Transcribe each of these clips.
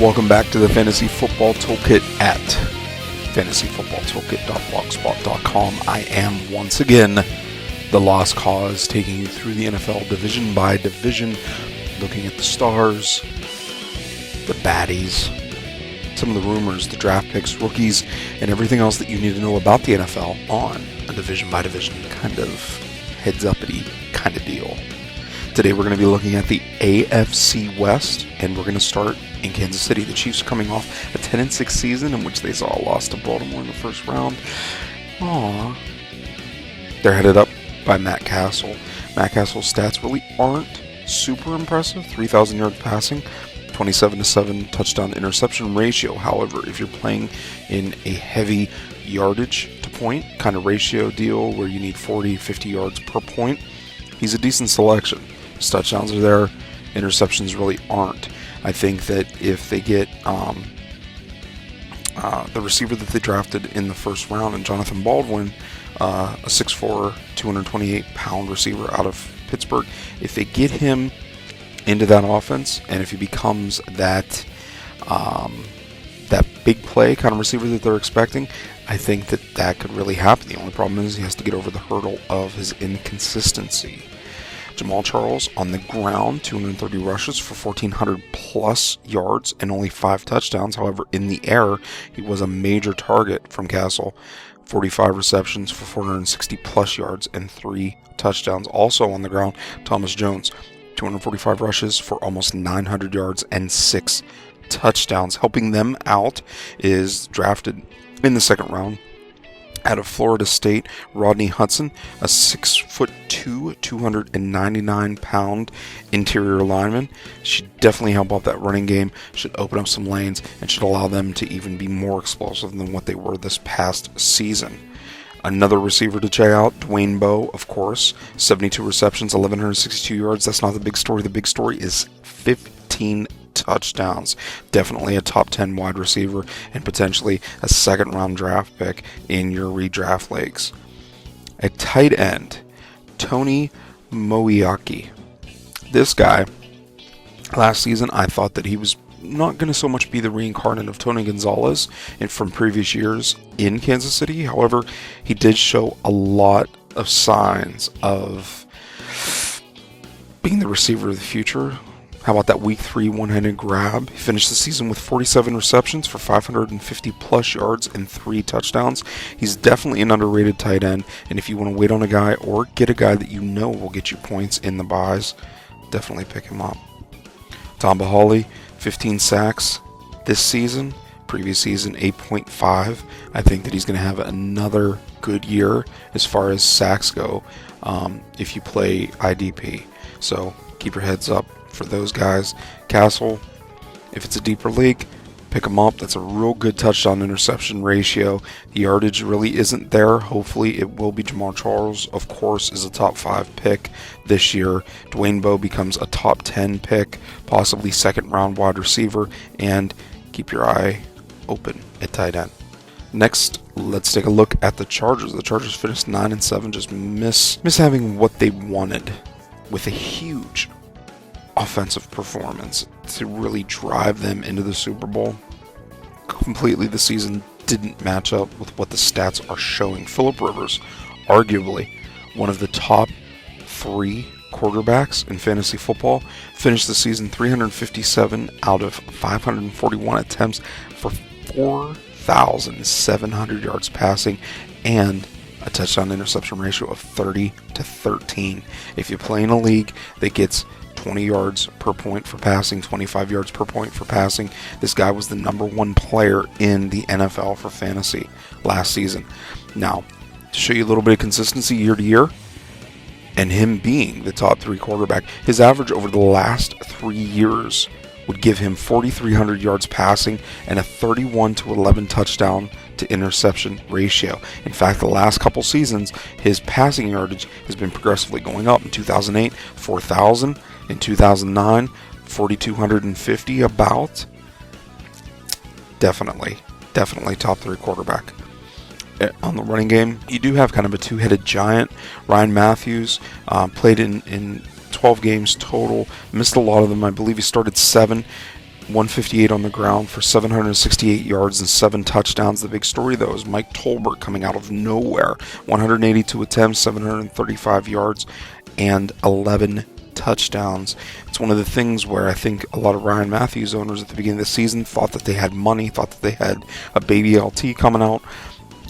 Welcome back to the Fantasy Football Toolkit at fantasyfootballtoolkit.blogspot.com. I am once again the Lost Cause, taking you through the NFL division by division, looking at the stars, the baddies, some of the rumors, the draft picks, rookies, and everything else that you need to know about the NFL on a division by division kind of heads-uppity kind of deal. Today we're going to be looking at the AFC West, and we're going to start in Kansas City. The Chiefs are coming off a 10-6 season in which they saw a loss to Baltimore in the first round. They're headed up by Matt Castle. Matt Castle's stats really aren't super impressive. 3,000 yards passing, 27-7 touchdown interception ratio. However, if you're playing in a heavy yardage to point kind of ratio deal where you need 40, 50 yards per point, he's a decent selection. His touchdowns are there, interceptions really aren't. I think that if they get the receiver that they drafted in the first round, and Jonathan Baldwin, a 6'4", 228-pound receiver out of Pittsburgh, if they get him into that offense, and if he becomes that big play kind of receiver that they're expecting, I think that could really happen. The only problem is he has to get over the hurdle of his inconsistency. Jamal Charles on the ground, 230 rushes for 1,400 plus yards and only 5 touchdowns. However, in the air, he was a major target from Castle. 45 receptions for 460 plus yards and 3 touchdowns. Also on the ground, Thomas Jones, 245 rushes for almost 900 yards and 6 touchdowns. Helping them out is drafted in the second round out of Florida State, Rodney Hudson, a 6'2", 299-pound interior lineman. Should definitely help out that running game, should open up some lanes, and should allow them to even be more explosive than what they were this past season. Another receiver to check out, Dwayne Bowe, of course, 72 receptions, 1,162 yards. That's not the big story. The big story is 15 touchdowns. Definitely a top 10 wide receiver and potentially a second round draft pick in your redraft leagues. At tight end, Tony Moeaki. This guy, last season, I thought that he was not going to so much be the reincarnate of Tony Gonzalez from previous years in Kansas City. However, he did show a lot of signs of being the receiver of the future. How about that week 3 one-handed grab? He finished the season with 47 receptions for 550 plus yards and 3 touchdowns. He's definitely an underrated tight end, and if you want to wait on a guy or get a guy that you know will get you points in the buys, definitely pick him up. Tom Bahali, 15 sacks this season. Previous season, 8.5. I think that he's going to have another good year as far as sacks go if you play IDP. So keep your heads up for those guys. Castle, if it's a deeper league, pick him up. That's a real good touchdown interception ratio. The yardage really isn't there. Hopefully it will be. Jamal Charles, of course, is a top 5 pick this year. Dwayne Bowe becomes a top 10 pick, possibly second round wide receiver, and keep your eye open at tight end. Next, let's take a look at the Chargers. The Chargers finished 9-7, just miss having what they wanted with a huge offensive performance to really drive them into the Super Bowl. Completely, the season didn't match up with what the stats are showing. Phillip Rivers, arguably one of the top 3 quarterbacks in fantasy football, finished the season 357 out of 541 attempts for 4,700 yards passing and a touchdown interception ratio of 30-13. If you play in a league that gets 20 yards per point for passing, 25 yards per point for passing, this guy was the number 1 player in the NFL for fantasy last season. Now, to show you a little bit of consistency year to year, and him being the top 3 quarterback, his average over the last 3 years would give him 4,300 yards passing and a 31-11 touchdown to interception ratio. In fact, the last couple seasons, his passing yardage has been progressively going up. In 2008, 4,000. In 2009, 4,250 about. Definitely top 3 quarterback. On the running game, you do have kind of a two-headed giant. Ryan Matthews played in 12 games total, missed a lot of them. I believe he started 7. 158 on the ground for 768 yards and 7 touchdowns. The big story, though, is Mike Tolbert coming out of nowhere. 182 attempts, 735 yards, and 11 touchdowns. It's one of the things where I think a lot of Ryan Matthews owners at the beginning of the season thought that they had money, thought that they had a baby LT coming out.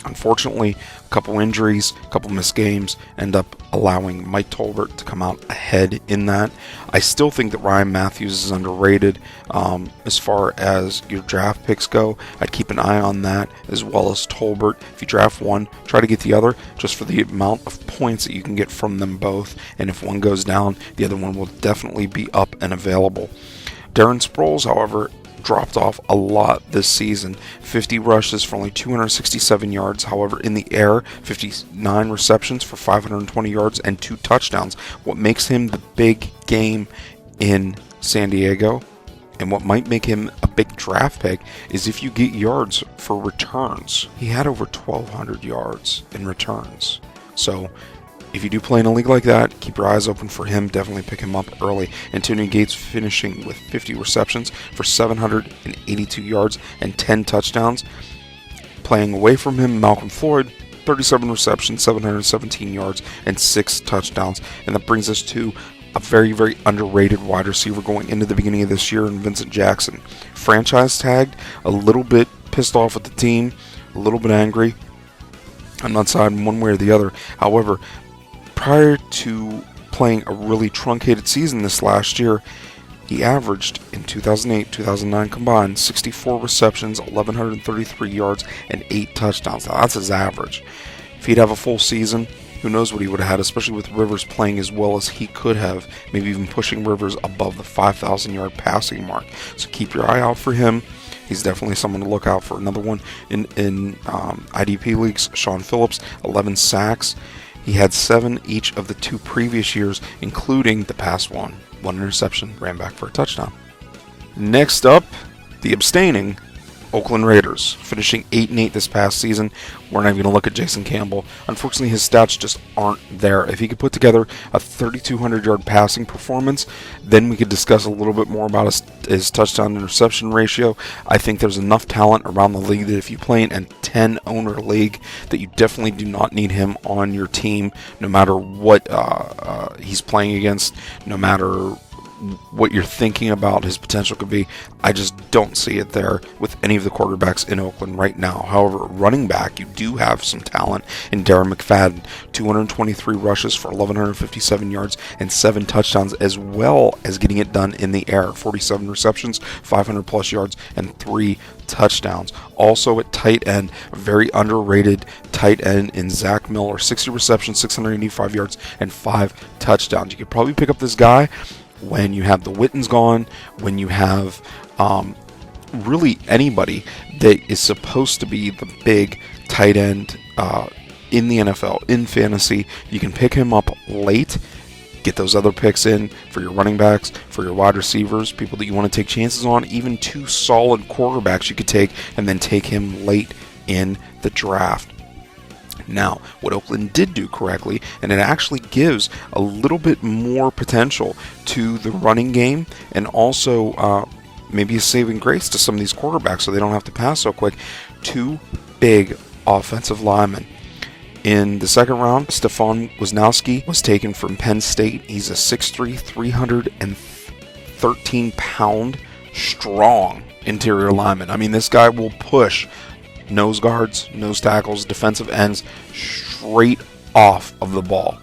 Unfortunately, a couple injuries, a couple missed games end up allowing Mike Tolbert to come out ahead in that. I still think that Ryan Matthews is underrated as far as your draft picks go. I'd keep an eye on that as well as Tolbert. If you draft one, try to get the other just for the amount of points that you can get from them both. And if one goes down, the other one will definitely be up and available. Darren Sproles, however, dropped off a lot this season. 50 rushes for only 267 yards. However, in the air, 59 receptions for 520 yards and 2 touchdowns. What makes him the big game in San Diego, and what might make him a big draft pick, is if you get yards for returns. He had over 1,200 yards in returns. So if you do play in a league like that, keep your eyes open for him. Definitely pick him up early. Antonio Gates finishing with 50 receptions for 782 yards and 10 touchdowns. Playing away from him, Malcolm Floyd, 37 receptions, 717 yards, and 6 touchdowns. And that brings us to a very, very underrated wide receiver going into the beginning of this year in Vincent Jackson. Franchise tagged, a little bit pissed off with the team, a little bit angry. I'm not siding one way or the other. However, prior to playing a really truncated season this last year, he averaged in 2008-2009 combined 64 receptions, 1,133 yards, and 8 touchdowns. Now, that's his average. If he'd have a full season, who knows what he would have had, especially with Rivers playing as well as he could have, maybe even pushing Rivers above the 5,000-yard passing mark. So keep your eye out for him. He's definitely someone to look out for. Another one in IDP leagues, Sean Phillips, 11 sacks. He had 7 each of the 2 previous years, including the past one. 1 interception, ran back for a touchdown. Next up, the abstaining Oakland Raiders, finishing 8-8 this past season. We're not even going to look at Jason Campbell. Unfortunately, his stats just aren't there. If he could put together a 3,200-yard passing performance, then we could discuss a little bit more about his touchdown-interception ratio. I think there's enough talent around the league that if you play in a 10-owner league, that you definitely do not need him on your team, no matter what he's playing against, no matter what you're thinking about his potential could be. I just don't see it there with any of the quarterbacks in Oakland right now. However, running back, you do have some talent in Darren McFadden. 223 rushes for 1,157 yards and 7 touchdowns, as well as getting it done in the air. 47 receptions, 500 plus yards, and 3 touchdowns. Also at tight end, a very underrated tight end in Zach Miller. 60 receptions, 685 yards, and 5 touchdowns. You could probably pick up this guy when you have the Wittens gone, when you have really anybody that is supposed to be the big tight end in the NFL, in fantasy. You can pick him up late, get those other picks in for your running backs, for your wide receivers, people that you want to take chances on, even 2 solid quarterbacks you could take, and then take him late in the draft. Now, what Oakland did do correctly, and it actually gives a little bit more potential to the running game, and also maybe a saving grace to some of these quarterbacks so they don't have to pass so quick. 2 big offensive linemen. In the second round, Stefan Wisnowski was taken from Penn State. He's a 6'3", 313-pound strong interior lineman. I mean, this guy will push nose guards, nose tackles, defensive ends straight off of the ball.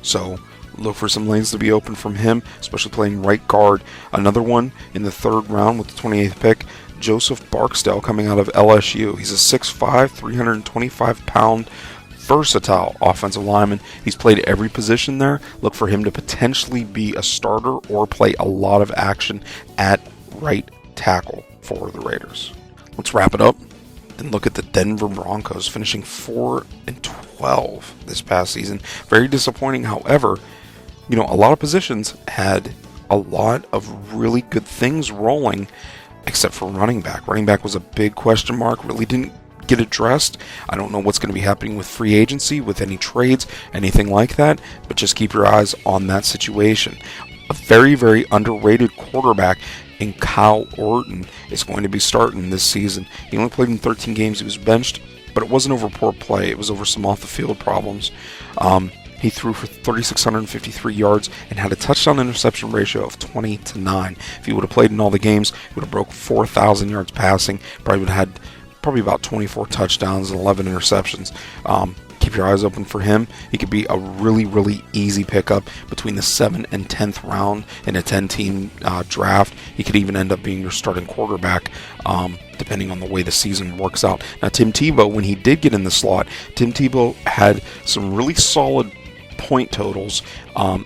So look for some lanes to be open from him, especially playing right guard. Another one in the 3rd round with the 28th pick, Joseph Barksdale coming out of LSU. He's a 6'5", 325-pound versatile offensive lineman. He's played every position there. Look for him to potentially be a starter or play a lot of action at right tackle for the Raiders. Let's wrap it up and look at the Denver Broncos, finishing 4-12 this past season. Very disappointing. However, a lot of positions had a lot of really good things rolling, except for running back. Running back was a big question mark, really didn't get addressed. I don't know what's going to be happening with free agency, with any trades, anything like that, but just keep your eyes on that situation. A very, very underrated quarterback and Kyle Orton is going to be starting this season. He only played in 13 games. He was benched, but it wasn't over poor play. It was over some off-the-field problems. He threw for 3,653 yards and had a touchdown-interception ratio of 20-9. If he would have played in all the games, he would have broke 4,000 yards passing. Probably would have had about 24 touchdowns and 11 interceptions. Keep your eyes open for him. He could be a really, really easy pickup between the 7th and 10th round in a 10-team draft. He could even end up being your starting quarterback, depending on the way the season works out. Now, Tim Tebow, when he did get in the slot, Tim Tebow had some really solid point totals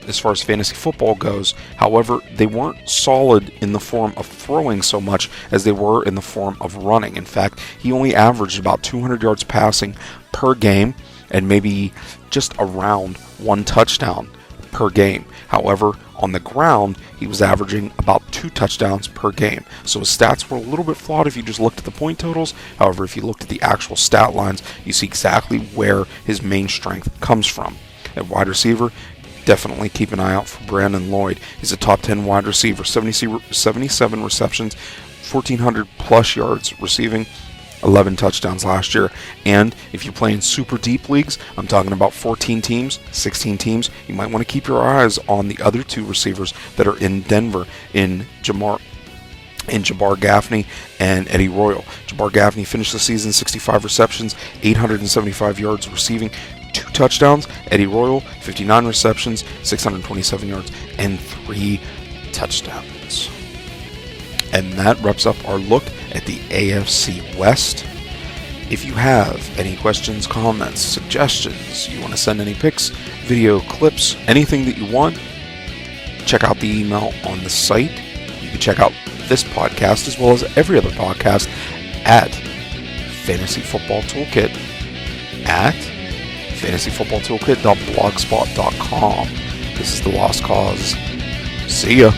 as far as fantasy football goes. However, they weren't solid in the form of throwing so much as they were in the form of running. In fact, he only averaged about 200 yards passing per game and maybe just around 1 touchdown per game. However, on the ground, he was averaging about 2 touchdowns per game. So his stats were a little bit flawed if you just looked at the point totals. However, if you looked at the actual stat lines, you see exactly where his main strength comes from. At wide receiver, definitely keep an eye out for Brandon Lloyd. He's a top 10 wide receiver, 77 receptions, 1,400 plus yards receiving, 11 touchdowns last year. And if you play in super deep leagues, I'm talking about 14 teams, 16 teams, you might want to keep your eyes on the other 2 receivers that are in Denver, in Jabbar Gaffney and Eddie Royal. Jabbar Gaffney finished the season 65 receptions, 875 yards receiving, 2 touchdowns. Eddie Royal, 59 receptions, 627 yards, and 3 touchdowns. And that wraps up our look at the AFC West. If you have any questions, comments, suggestions, you want to send any pics, video clips, anything that you want, check out the email on the site. You can check out this podcast as well as every other podcast at fantasyfootballtoolkit.blogspot.com. This is The Lost Cause. See ya.